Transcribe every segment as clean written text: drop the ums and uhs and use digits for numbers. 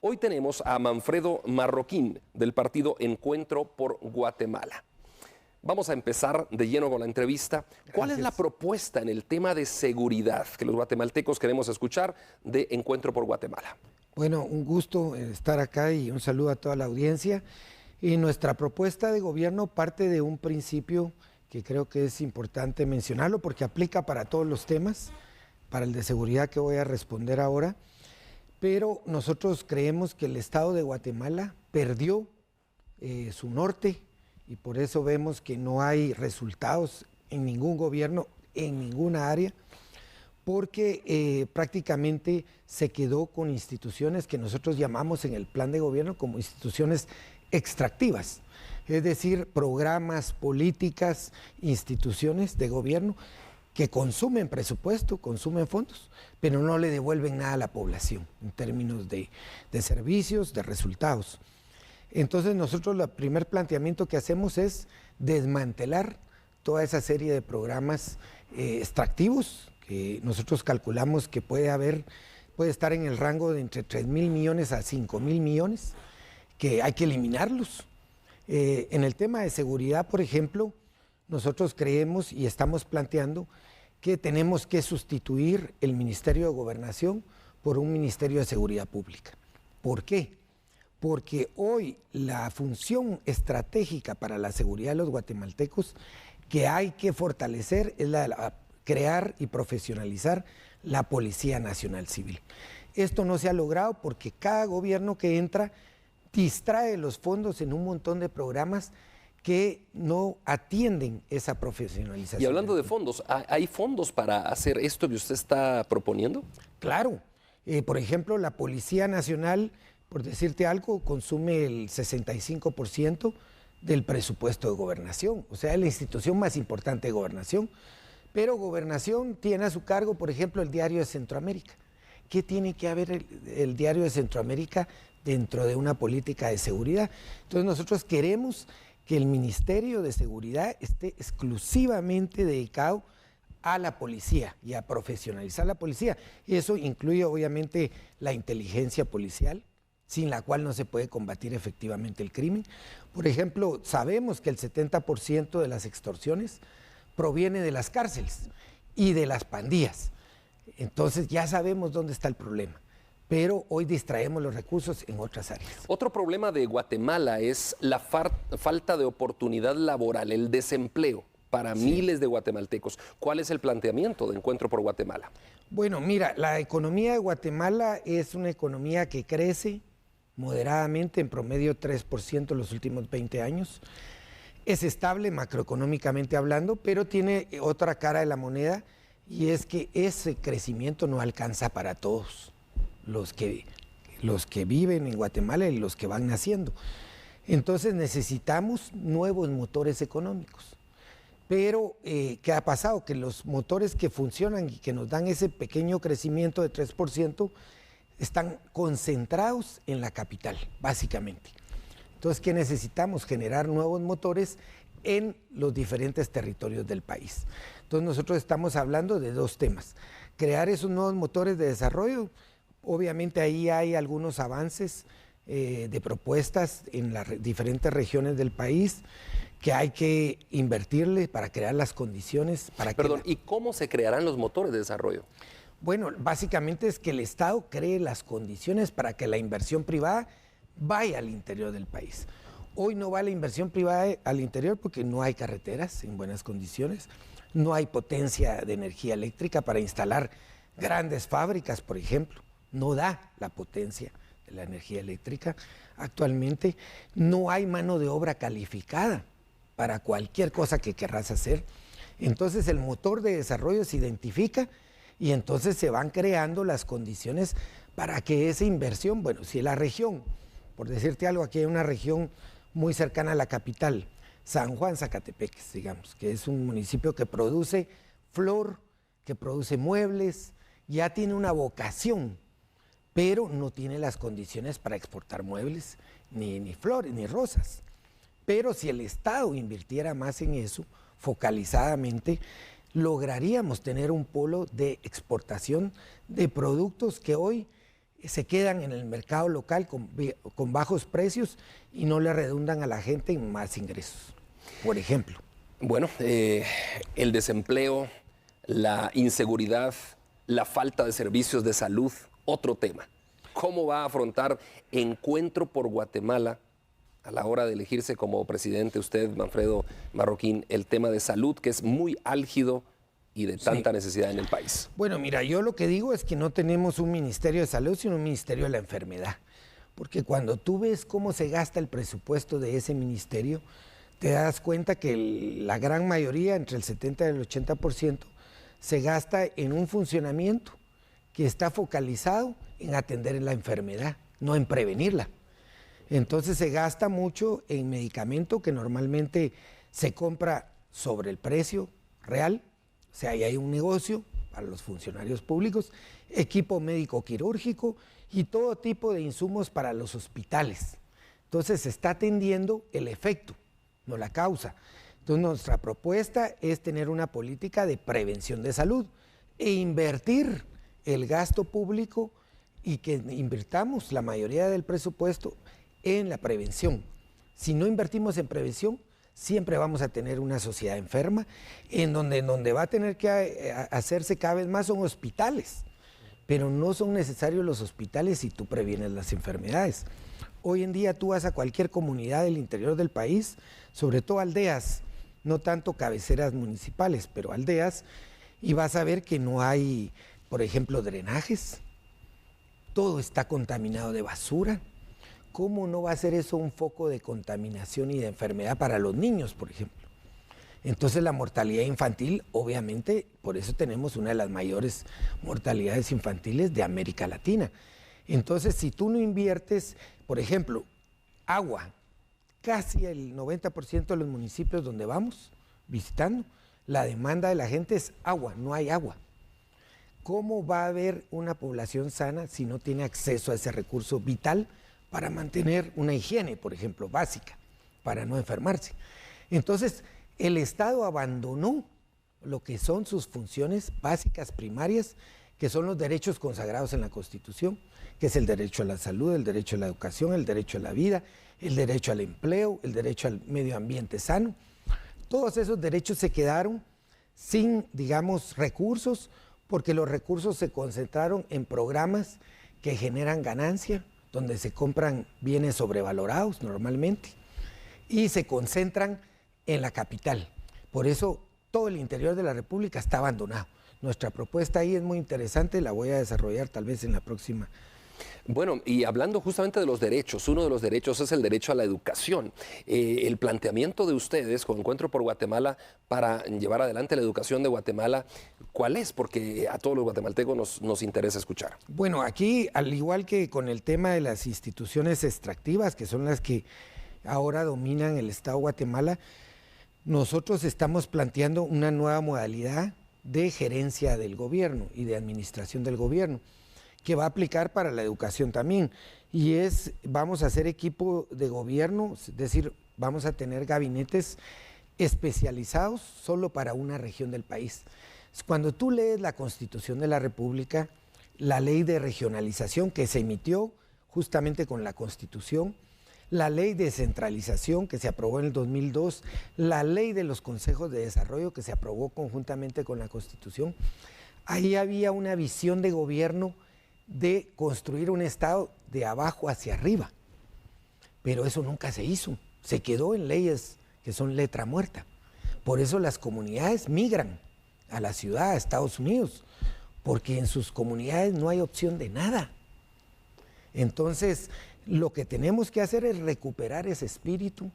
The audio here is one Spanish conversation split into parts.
Hoy tenemos a Manfredo Marroquín del partido Encuentro por Guatemala. Vamos a empezar de lleno con la entrevista. ¿Cuál es la propuesta en el tema de seguridad que los guatemaltecos queremos escuchar de Encuentro por Guatemala? Bueno, un gusto estar acá y un saludo a toda la audiencia. Y nuestra propuesta de gobierno parte de un principio que creo que es importante mencionarlo porque aplica para todos los temas, para el de seguridad que voy a responder ahora, pero nosotros creemos que el Estado de Guatemala perdió su norte y por eso vemos que no hay resultados en ningún gobierno, en ninguna área, porque prácticamente se quedó con instituciones que nosotros llamamos en el plan de gobierno como instituciones extractivas, es decir, programas, políticas, instituciones de gobierno que consumen presupuesto, consumen fondos, pero no le devuelven nada a la población en términos de servicios, de resultados. Entonces nosotros el primer planteamiento que hacemos es desmantelar toda esa serie de programas extractivos que nosotros calculamos que puede estar en el rango de entre 3.000 millones a 5.000 millones, que hay que eliminarlos. En el tema de seguridad, por ejemplo, nosotros creemos y estamos planteando que tenemos que sustituir el Ministerio de Gobernación por un Ministerio de Seguridad Pública. ¿Por qué? Porque hoy la función estratégica para la seguridad de los guatemaltecos que hay que fortalecer es la de crear y profesionalizar la Policía Nacional Civil. Esto no se ha logrado porque cada gobierno que entra distrae los fondos en un montón de programas que no atienden esa profesionalización. Y hablando de fondos, ¿hay fondos para hacer esto que usted está proponiendo? Claro. Por ejemplo, la Policía Nacional, por decirte algo, consume el 65% del presupuesto de Gobernación. O sea, es la institución más importante de Gobernación. Pero Gobernación tiene a su cargo, por ejemplo, el Diario de Centroamérica. ¿Qué tiene que haber el Diario de Centroamérica dentro de una política de seguridad? Entonces nosotros queremos que el Ministerio de Seguridad esté exclusivamente dedicado a la policía y a profesionalizar la policía. Y eso incluye obviamente la inteligencia policial, sin la cual no se puede combatir efectivamente el crimen. Por ejemplo, sabemos que el 70% de las extorsiones proviene de las cárceles y de las pandillas. Entonces ya sabemos dónde está el problema, pero hoy distraemos los recursos en otras áreas. Otro problema de Guatemala es la falta de oportunidad laboral, el desempleo para miles de guatemaltecos. ¿Cuál es el planteamiento de Encuentro por Guatemala? Bueno, mira, la economía de Guatemala es una economía que crece moderadamente, en promedio 3% en los últimos 20 años. Es estable macroeconómicamente hablando, pero tiene otra cara de la moneda y es que ese crecimiento no alcanza para todos los que viven en Guatemala y los que van naciendo. Entonces necesitamos nuevos motores económicos. Pero, ¿qué ha pasado? Que los motores que funcionan y que nos dan ese pequeño crecimiento de 3% están concentrados en la capital, básicamente. Entonces, ¿qué necesitamos? Generar nuevos motores en los diferentes territorios del país. Entonces, nosotros estamos hablando de dos temas. Crear esos nuevos motores de desarrollo. Obviamente ahí hay algunos avances de propuestas en las diferentes regiones del país que hay que invertirle para crear las condiciones para Perdón, ¿y cómo se crearán los motores de desarrollo? Bueno, básicamente es que el Estado cree las condiciones para que la inversión privada vaya al interior del país. Hoy no va la inversión privada al interior porque no hay carreteras en buenas condiciones, no hay potencia de energía eléctrica para instalar grandes fábricas, por ejemplo. No da la potencia de la energía eléctrica. Actualmente no hay mano de obra calificada para cualquier cosa que querrás hacer. Entonces el motor de desarrollo se identifica y entonces se van creando las condiciones para que esa inversión, bueno, si la región, por decirte algo, aquí hay una región muy cercana a la capital, San Juan Zacatepeques, digamos, que es un municipio que produce flor, que produce muebles, ya tiene una vocación, pero no tiene las condiciones para exportar muebles, ni flores, ni rosas. Pero si el Estado invirtiera más en eso, focalizadamente, lograríamos tener un polo de exportación de productos que hoy se quedan en el mercado local con bajos precios y no le redundan a la gente en más ingresos, por ejemplo. Bueno, el desempleo, la inseguridad, la falta de servicios de salud, otro tema. ¿Cómo va a afrontar Encuentro por Guatemala a la hora de elegirse como presidente usted, Manfredo Marroquín, el tema de salud, que es muy álgido y de tanta necesidad en el país? Bueno, mira, yo lo que digo es que no tenemos un Ministerio de Salud, sino un Ministerio de la Enfermedad. Porque cuando tú ves cómo se gasta el presupuesto de ese ministerio, te das cuenta que la gran mayoría, entre el 70 y el 80%, se gasta en un funcionamiento que está focalizado en atender la enfermedad, no en prevenirla. Entonces se gasta mucho en medicamento que normalmente se compra sobre el precio real, o sea, ahí hay un negocio para los funcionarios públicos, equipo médico quirúrgico y todo tipo de insumos para los hospitales. Entonces se está atendiendo el efecto, no la causa. Entonces nuestra propuesta es tener una política de prevención de salud e invertir el gasto público y que invirtamos la mayoría del presupuesto en la prevención. Si no invertimos en prevención, siempre vamos a tener una sociedad enferma, en donde va a tener que hacerse cada vez más son hospitales, pero no son necesarios los hospitales si tú previenes las enfermedades. Hoy en día tú vas a cualquier comunidad del interior del país, sobre todo aldeas, no tanto cabeceras municipales, pero aldeas, y vas a ver que no hay, por ejemplo, drenajes, todo está contaminado de basura. ¿Cómo no va a ser eso un foco de contaminación y de enfermedad para los niños, por ejemplo? Entonces la mortalidad infantil, obviamente, por eso tenemos una de las mayores mortalidades infantiles de América Latina. Entonces, si tú no inviertes, por ejemplo, agua, casi el 90% de los municipios donde vamos visitando, la demanda de la gente es agua, no hay agua. ¿Cómo va a haber una población sana si no tiene acceso a ese recurso vital para mantener una higiene, por ejemplo, básica, para no enfermarse? Entonces, el Estado abandonó lo que son sus funciones básicas primarias, que son los derechos consagrados en la Constitución, que es el derecho a la salud, el derecho a la educación, el derecho a la vida, el derecho al empleo, el derecho al medio ambiente sano. Todos esos derechos se quedaron sin, digamos, recursos, porque los recursos se concentraron en programas que generan ganancia, donde se compran bienes sobrevalorados normalmente, y se concentran en la capital. Por eso todo el interior de la República está abandonado. Nuestra propuesta ahí es muy interesante, la voy a desarrollar tal vez en la próxima. Bueno, y hablando justamente de los derechos, uno de los derechos es el derecho a la educación. El planteamiento de ustedes con Encuentro por Guatemala para llevar adelante la educación de Guatemala, ¿cuál es? Porque a todos los guatemaltecos nos interesa escuchar. Bueno, aquí, al igual que con el tema de las instituciones extractivas, que son las que ahora dominan el Estado de Guatemala, nosotros estamos planteando una nueva modalidad de gerencia del gobierno y de administración del gobierno, que va a aplicar para la educación también. Y vamos a hacer equipo de gobierno, es decir, vamos a tener gabinetes especializados solo para una región del país. Cuando tú lees la Constitución de la República, la ley de regionalización que se emitió justamente con la Constitución, la ley de descentralización que se aprobó en el 2002, la ley de los consejos de desarrollo que se aprobó conjuntamente con la Constitución, ahí había una visión de gobierno de construir un Estado de abajo hacia arriba, pero eso nunca se hizo, se quedó en leyes que son letra muerta. Por eso las comunidades migran a la ciudad, a Estados Unidos, porque en sus comunidades no hay opción de nada. Entonces, lo que tenemos que hacer es recuperar ese espíritu,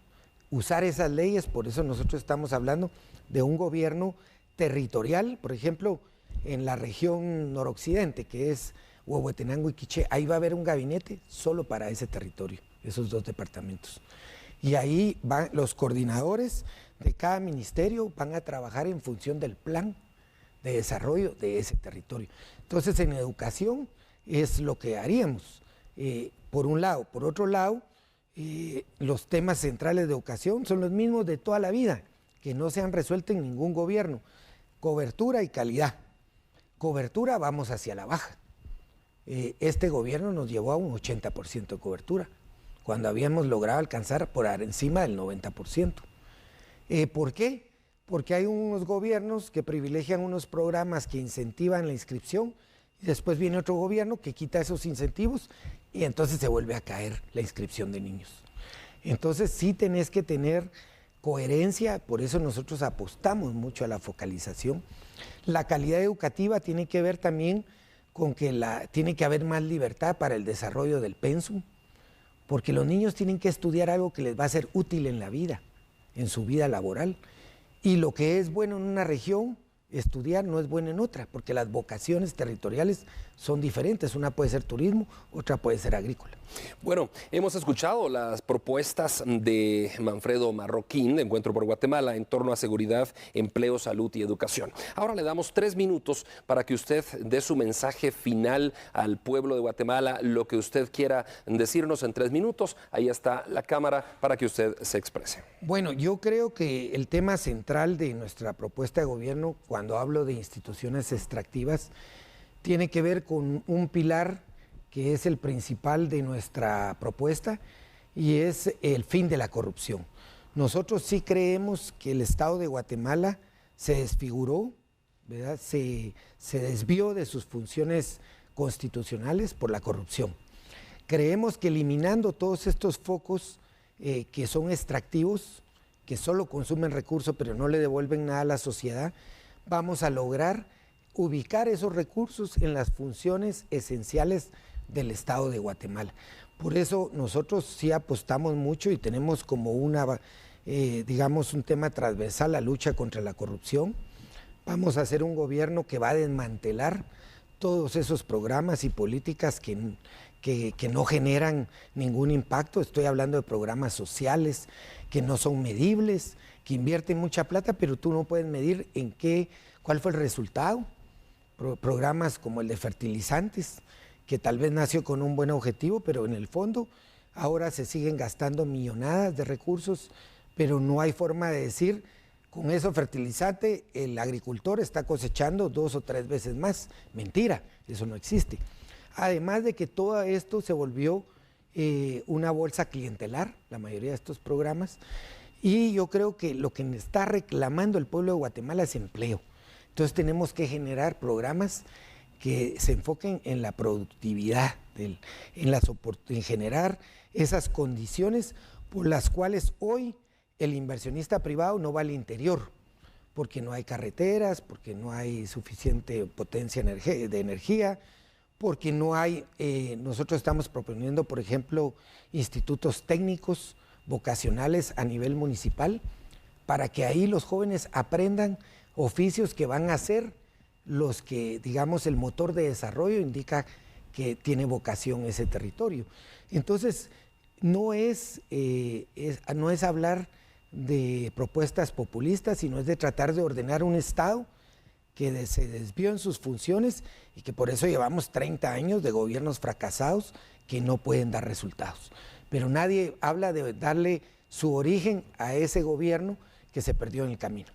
usar esas leyes, por eso nosotros estamos hablando de un gobierno territorial, por ejemplo, en la región noroccidente, que es Huehuetenango y Quiché, ahí va a haber un gabinete solo para ese territorio, esos dos departamentos. Y ahí van los coordinadores de cada ministerio, van a trabajar en función del plan de desarrollo de ese territorio. Entonces, en educación es lo que haríamos, por un lado. Por otro lado, los temas centrales de educación son los mismos de toda la vida, que no se han resuelto en ningún gobierno. Cobertura y calidad. Cobertura, vamos hacia la baja. este gobierno nos llevó a un 80% de cobertura, cuando habíamos logrado alcanzar por encima del 90%. ¿Por qué? Porque hay unos gobiernos que privilegian unos programas que incentivan la inscripción y después viene otro gobierno que quita esos incentivos y entonces se vuelve a caer la inscripción de niños. Entonces sí tenés que tener coherencia, por eso nosotros apostamos mucho a la focalización. La calidad educativa tiene que ver también con que tiene que haber más libertad para el desarrollo del pensum, porque los niños tienen que estudiar algo que les va a ser útil en la vida, en su vida laboral. Y lo que es bueno en una región, estudiar no es bueno en otra, porque las vocaciones territoriales son diferentes. Una puede ser turismo, otra puede ser agrícola. Bueno, hemos escuchado las propuestas de Manfredo Marroquín de Encuentro por Guatemala en torno a seguridad, empleo, salud y educación. Ahora le damos 3 minutos para que usted dé su mensaje final al pueblo de Guatemala, lo que usted quiera decirnos en 3 minutos. Ahí está la cámara para que usted se exprese. Bueno, yo creo que el tema central de nuestra propuesta de gobierno, cuando hablo de instituciones extractivas, tiene que ver con un pilar que es el principal de nuestra propuesta y es el fin de la corrupción. Nosotros sí creemos que el Estado de Guatemala se desfiguró, ¿verdad? Se desvió de sus funciones constitucionales por la corrupción. Creemos que eliminando todos estos focos que son extractivos, que solo consumen recursos pero no le devuelven nada a la sociedad, vamos a lograr ubicar esos recursos en las funciones esenciales del Estado de Guatemala. Por eso nosotros sí apostamos mucho y tenemos como digamos, un tema transversal la lucha contra la corrupción. Vamos a hacer un gobierno que va a desmantelar todos esos programas y políticas que no generan ningún impacto. Estoy hablando de programas sociales que no son medibles, que invierten mucha plata, pero tú no puedes medir cuál fue el resultado. Programas como el de fertilizantes, que tal vez nació con un buen objetivo, pero en el fondo ahora se siguen gastando millonadas de recursos, pero no hay forma de decir, con eso fertilizante el agricultor está cosechando 2 o 3 veces más. Mentira, eso no existe. Además de que todo esto se volvió una bolsa clientelar, la mayoría de estos programas, y yo creo que lo que está reclamando el pueblo de Guatemala es empleo. Entonces tenemos que generar programas que se enfoquen en la productividad, en generar esas condiciones por las cuales hoy el inversionista privado no va al interior, porque no hay carreteras, porque no hay suficiente potencia de energía, porque no hay, nosotros estamos proponiendo, por ejemplo, institutos técnicos vocacionales a nivel municipal, para que ahí los jóvenes aprendan oficios que van a ser los que, digamos, el motor de desarrollo indica que tiene vocación ese territorio. Entonces, no es hablar de propuestas populistas, sino es de tratar de ordenar un Estado que se desvió en sus funciones y que por eso llevamos 30 años de gobiernos fracasados que no pueden dar resultados. Pero nadie habla de darle su origen a ese gobierno que se perdió en el camino.